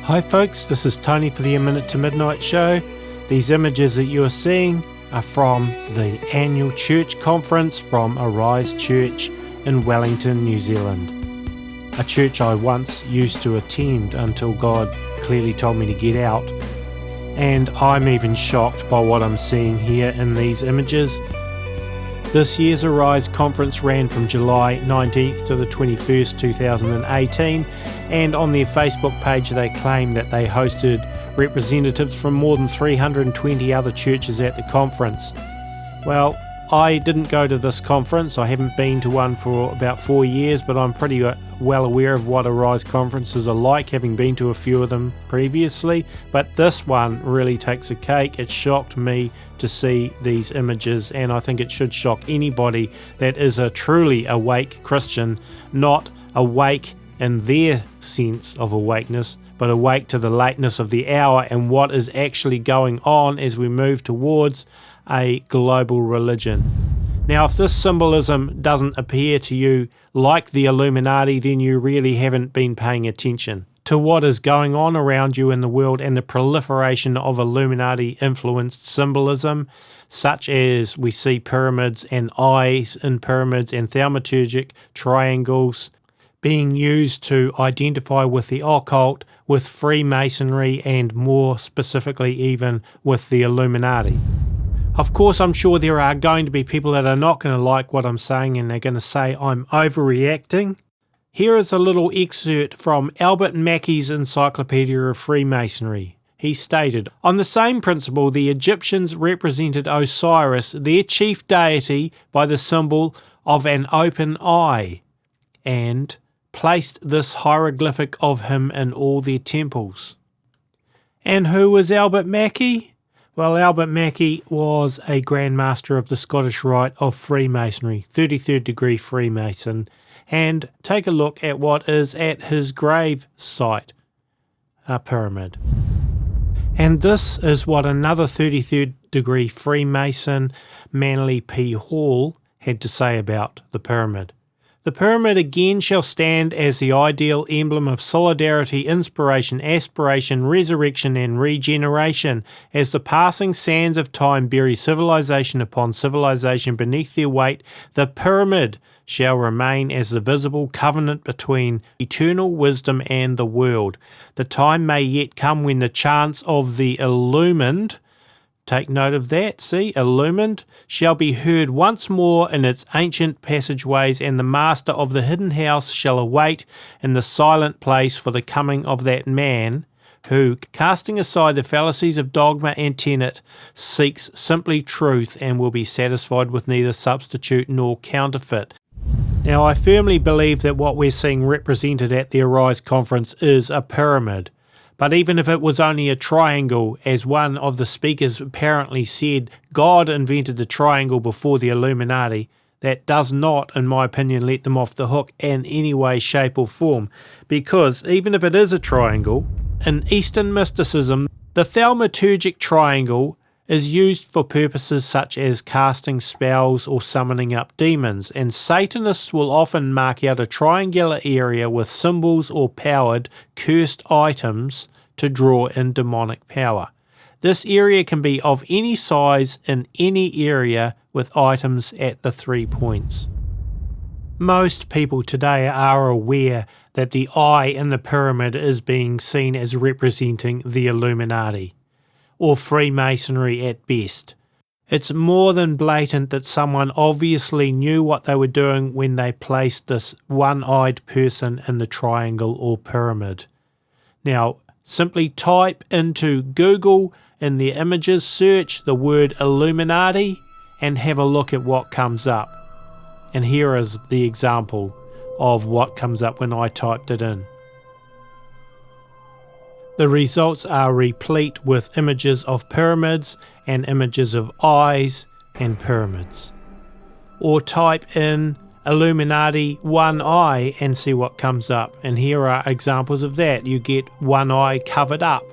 Hi folks, this is Tony for the A Minute to Midnight show. These images that you are seeing are from the annual church conference from Arise Church in Wellington, New Zealand. A church I once used to attend until God clearly told me to get out. And I'm even shocked by what I'm seeing here in these images. This year's Arise conference ran from July 19th to the 21st, 2018, and on their Facebook page they claim that they hosted representatives from more than 320 other churches at the conference. Well, I didn't go to this conference. I haven't been to one for about 4 years, but I'm pretty well aware of what Arise conferences are like, having been to a few of them previously. But this one really takes a cake. It shocked me to see these images, and I think it should shock anybody that is a truly awake Christian, not awake in their sense of awakeness, but awake to the lateness of the hour and what is actually going on as we move towards a global religion. Now, if this symbolism doesn't appear to you like the Illuminati, then you really haven't been paying attention to what is going on around you in the world and the proliferation of Illuminati-influenced symbolism, such as we see pyramids and eyes in pyramids and thaumaturgic triangles being used to identify with the occult, with Freemasonry, and more specifically even with the Illuminati. Of course, I'm sure there are going to be people that are not going to like what I'm saying and they're going to say I'm overreacting. Here is a little excerpt from Albert Mackey's Encyclopedia of Freemasonry. He stated, "On the same principle, the Egyptians represented Osiris, their chief deity, by the symbol of an open eye, and placed this hieroglyphic of him in all their temples." And who was Albert Mackey? Well, Albert Mackey was a Grand Master of the Scottish Rite of Freemasonry, 33rd degree Freemason, and take a look at what is at his grave site, a pyramid. And this is what another 33rd degree Freemason, Manly P. Hall, had to say about the pyramid. "The pyramid again shall stand as the ideal emblem of solidarity, inspiration, aspiration, resurrection, and regeneration. As the passing sands of time bury civilization upon civilization beneath their weight, the pyramid shall remain as the visible covenant between eternal wisdom and the world. The time may yet come when the chants of the illumined," take note of that, see, illumined, "shall be heard once more in its ancient passageways, and the master of the hidden house shall await in the silent place for the coming of that man who, casting aside the fallacies of dogma and tenet, seeks simply truth and will be satisfied with neither substitute nor counterfeit." Now, I firmly believe that what we're seeing represented at the Arise conference is a pyramid. But even if it was only a triangle, as one of the speakers apparently said, God invented the triangle before the Illuminati, that does not, in my opinion, let them off the hook in any way, shape or form. Because even if it is a triangle, in Eastern mysticism, the thaumaturgic triangle is used for purposes such as casting spells or summoning up demons, and Satanists will often mark out a triangular area with symbols or powered, cursed items to draw in demonic power. This area can be of any size in any area with items at the 3 points. Most people today are aware that the eye in the pyramid is being seen as representing the Illuminati, or Freemasonry at best. It's more than blatant that someone obviously knew what they were doing when they placed this one-eyed person in the triangle or pyramid. Now, simply type into Google in the images search the word Illuminati and have a look at what comes up. And here is the example of what comes up when I typed it in. The results are replete with images of pyramids and images of eyes and pyramids. Or type in Illuminati one eye and see what comes up. And here are examples of that. You get one eye covered up.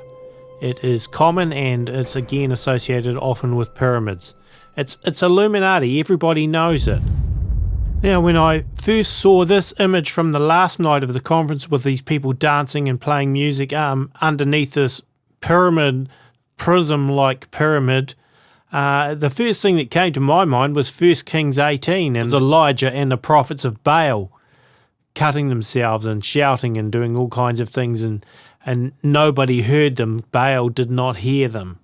It is common and it's again associated often with pyramids. It's Illuminati, everybody knows it. Now, when I first saw this image from the last night of the conference with these people dancing and playing music underneath this pyramid, prism-like pyramid, the first thing that came to my mind was 1 Kings 18 and Elijah and the prophets of Baal cutting themselves and shouting and doing all kinds of things, and nobody heard them. Baal did not hear them.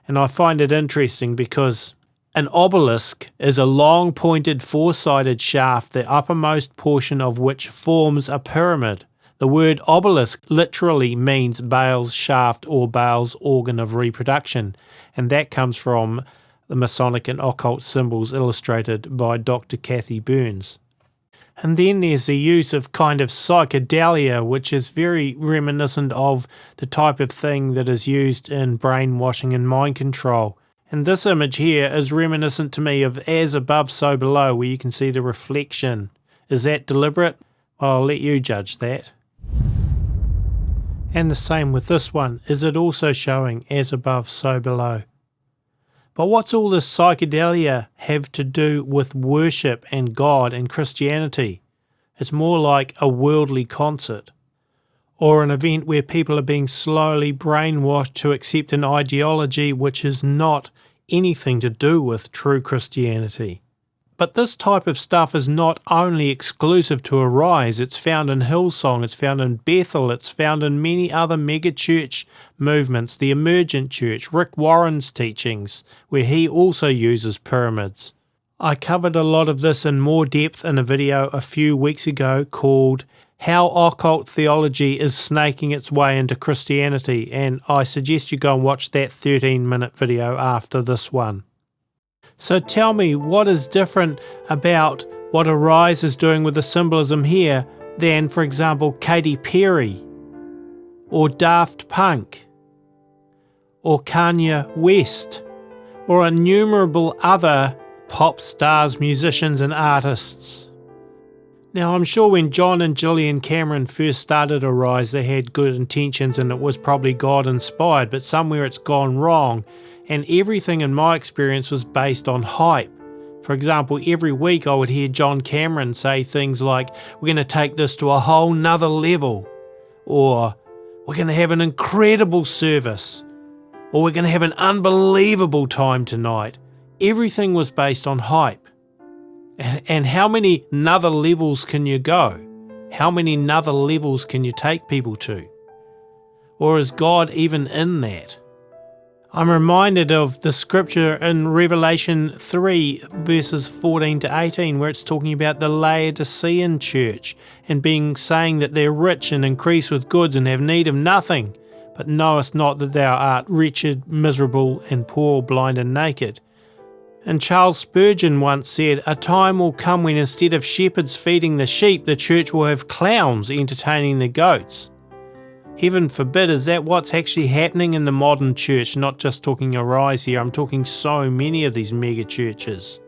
And I find it interesting because an obelisk is a long pointed four-sided shaft, the uppermost portion of which forms a pyramid. The word obelisk literally means Baal's shaft or Baal's organ of reproduction, and that comes from the Masonic and occult symbols illustrated by Dr. Kathy Burns. And then there's the use of kind of psychedelia, which is very reminiscent of the type of thing that is used in brainwashing and mind control. And this image here is reminiscent to me of as above, so below, where you can see the reflection. Is that deliberate? Well, I'll let you judge that. And the same with this one. Is it also showing as above, so below? But what's all this psychedelia have to do with worship and God and Christianity? It's more like a worldly concert, or an event where people are being slowly brainwashed to accept an ideology which is not anything to do with true Christianity. But this type of stuff is not only exclusive to Arise, it's found in Hillsong, it's found in Bethel, it's found in many other megachurch movements, the Emergent Church, Rick Warren's teachings, where he also uses pyramids. I covered a lot of this in more depth in a video a few weeks ago called How Occult Theology is Snaking Its Way into Christianity, and I suggest you go and watch that 13-minute video after this one. So tell me, what is different about what Arise is doing with the symbolism here than, for example, Katy Perry, or Daft Punk, or Kanye West, or innumerable other pop stars, musicians and artists? Now, I'm sure when John and Gillian Cameron first started Arise, they had good intentions and it was probably God-inspired, but somewhere it's gone wrong, and everything in my experience was based on hype. For example, every week I would hear John Cameron say things like, we're going to take this to a whole nother level, or we're going to have an incredible service, or we're going to have an unbelievable time tonight. Everything was based on hype. And how many nother levels can you go? How many nother levels can you take people to? Or is God even in that? I'm reminded of the scripture in Revelation 3 verses 14 to 18 where it's talking about the Laodicean church and saying that they're rich and increase with goods and have need of nothing, but knowest not that thou art wretched, miserable, and poor, blind, and naked. And Charles Spurgeon once said, a time will come when instead of shepherds feeding the sheep, the church will have clowns entertaining the goats. Heaven forbid, is that what's actually happening in the modern church? Not just talking Arise here, I'm talking so many of these mega churches.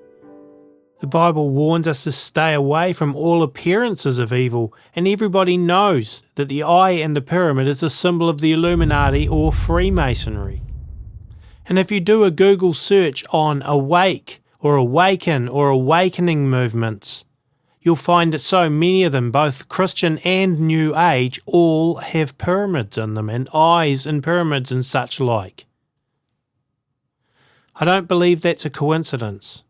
The Bible warns us to stay away from all appearances of evil, and everybody knows that the eye and the pyramid is a symbol of the Illuminati or Freemasonry. And if you do a Google search on awake or awaken or awakening movements, you'll find that so many of them, both Christian and New Age, all have pyramids in them and eyes and pyramids and such like. I don't believe that's a coincidence.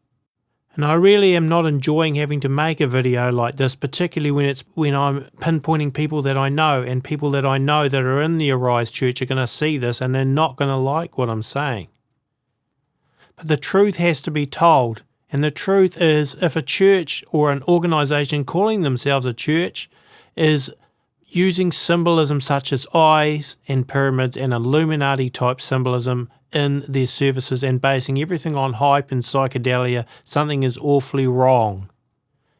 And I really am not enjoying having to make a video like this, particularly when I'm pinpointing people that I know, and people that I know that are in the Arise Church are going to see this and they're not going to like what I'm saying. But the truth has to be told, and the truth is if a church or an organisation calling themselves a church is using symbolism such as eyes and pyramids and Illuminati type symbolism in their services and basing everything on hype and psychedelia, something is awfully wrong.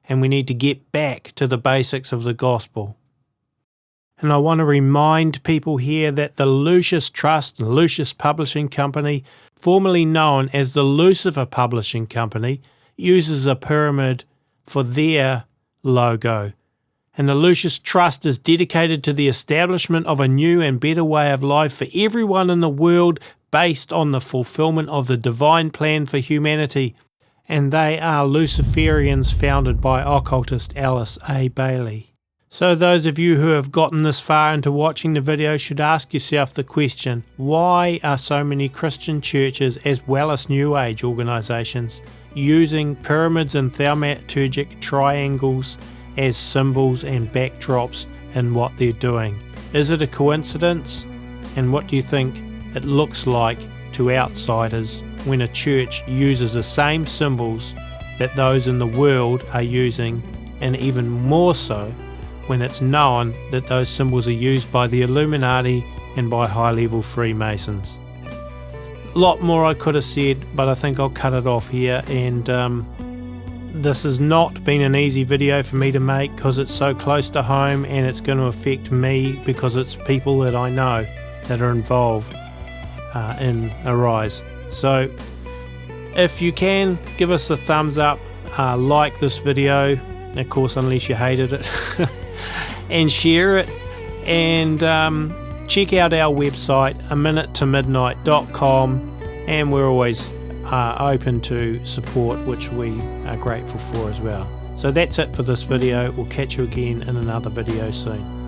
And we need to get back to the basics of the gospel. And I want to remind people here that the Lucius Trust and Lucius Publishing Company, formerly known as the Lucifer Publishing Company, uses a pyramid for their logo. And the Lucius Trust is dedicated to the establishment of a new and better way of life for everyone in the world based on the fulfillment of the divine plan for humanity. and they are Luciferians founded by occultist Alice A. Bailey. So those of you who have gotten this far into watching the video should ask yourself the question, why are so many Christian churches as well as New Age organisations using pyramids and thaumaturgic triangles as symbols and backdrops in what they're doing? Is it a coincidence? And what do you think it looks like to outsiders when a church uses the same symbols that those in the world are using, and even more so when it's known that those symbols are used by the Illuminati and by high-level Freemasons? A lot more I could have said, but I think I'll cut it off here. And this has not been an easy video for me to make because it's so close to home and it's going to affect me because it's people that I know that are involved in Arise. So if you can, give us a thumbs up, like this video, of course unless you hated it, and share it, and check out our website, aminutetomidnight.com, and we're always open to support, which we are grateful for as well. So that's it for this video. We'll catch you again in another video soon.